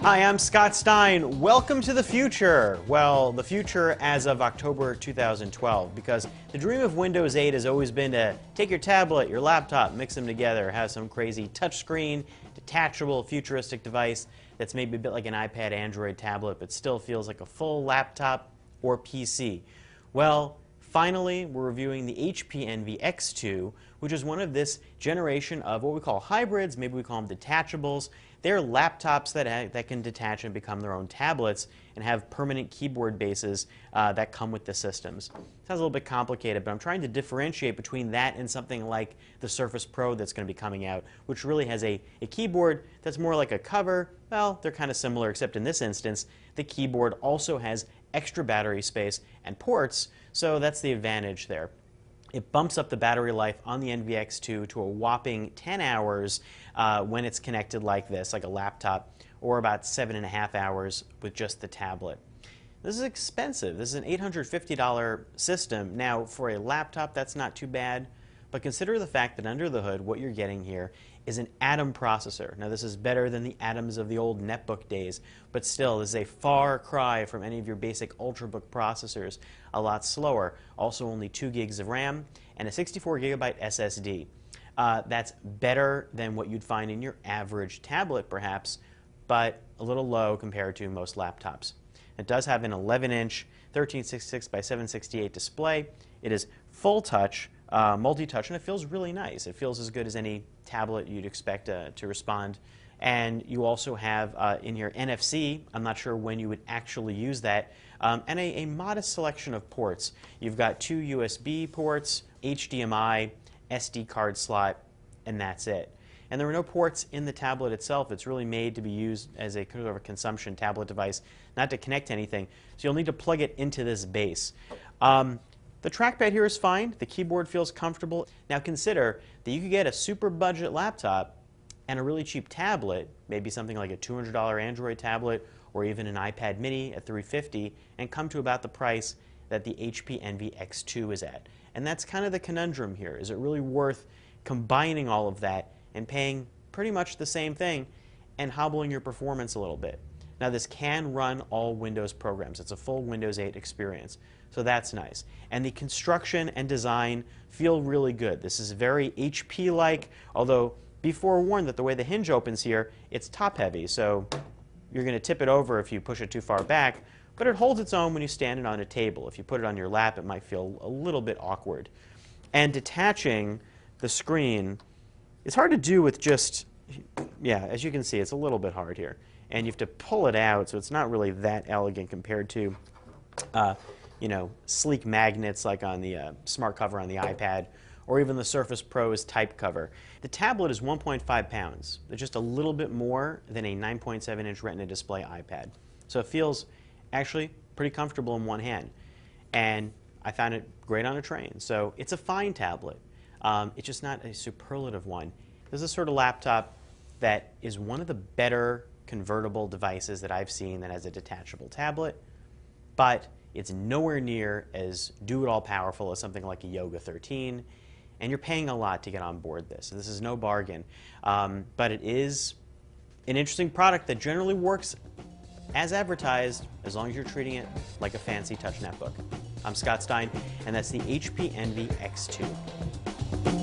Hi, I'm Scott Stein. Welcome to the future. Well, the future as of October 2012, because the dream of Windows 8 has always been to take your tablet, your laptop, mix them together, have some crazy touchscreen, detachable, futuristic device that's maybe a bit like an iPad, Android tablet, but still feels like a full laptop or PC. Well, finally, we're reviewing the HP Envy X2, which is one of this generation of what we call hybrids, maybe we call them detachables. They're laptops that can detach and become their own tablets and have permanent keyboard bases that come with the systems. Sounds a little bit complicated, but I'm trying to differentiate between that and something like the Surface Pro that's going to be coming out, which really has a keyboard that's more like a cover. Well, they're kind of similar, except in this instance, the keyboard also has extra battery space and ports, so that's the advantage there. It bumps up the battery life on the Envy X2 to a whopping 10 hours when it's connected like this, like a laptop, or about 7.5 hours with just the tablet. This is expensive. This is an $850 system. Now, for a laptop, that's not too bad, but consider the fact that under the hood, what you're getting here is an Atom processor. Now, this is better than the Atoms of the old netbook days, but still, this is a far cry from any of your basic Ultrabook processors. A lot slower. Also, only 2 gigs of RAM and a 64 gigabyte SSD. That's better than what you'd find in your average tablet, perhaps, but a little low compared to most laptops. It does have an 11-inch 1366 by 768 display. It is full touch, multi-touch, and it feels really nice. It feels as good as any tablet you'd expect to respond. And you also have in here NFC. I'm not sure when you would actually use that. And a modest selection of ports. You've got 2 USB ports, HDMI, SD card slot, and that's it. And there are no ports in the tablet itself. It's really made to be used as a kind of a consumption tablet device, not to connect to anything. So you'll need to plug it into this base. The trackpad here is fine. The keyboard feels comfortable. Now consider that you could get a super budget laptop and a really cheap tablet, maybe something like a $200 Android tablet or even an iPad mini at $350, and come to about the price that the HP Envy X2 is at. And that's kind of the conundrum here. Is it really worth combining all of that and paying pretty much the same thing and hobbling your performance a little bit? Now, this can run all Windows programs. It's a full Windows 8 experience, so that's nice. And the construction and design feel really good. This is very HP-like, although be forewarned that the way the hinge opens here, it's top-heavy, so you're going to tip it over if you push it too far back, but it holds its own when you stand it on a table. If you put it on your lap, it might feel a little bit awkward. And detaching the screen is hard to do with just, yeah, as you can see, it's a little bit hard here. And you have to pull it out, so it's not really that elegant compared to, you know, sleek magnets like on the smart cover on the iPad, or even the Surface Pro's type cover. The tablet is 1.5 pounds. It's just a little bit more than a 9.7-inch Retina display iPad. So it feels actually pretty comfortable in one hand. And I found it great on a train. So it's a fine tablet. It's just not a superlative one. This is a sort of laptop that is one of the better convertible devices that I've seen that has a detachable tablet, but it's nowhere near as do-it-all powerful as something like a Yoga 13, and you're paying a lot to get on board this. This is no bargain, but it is an interesting product that generally works as advertised as long as you're treating it like a fancy touch netbook. I'm Scott Stein, and that's the HP Envy X2.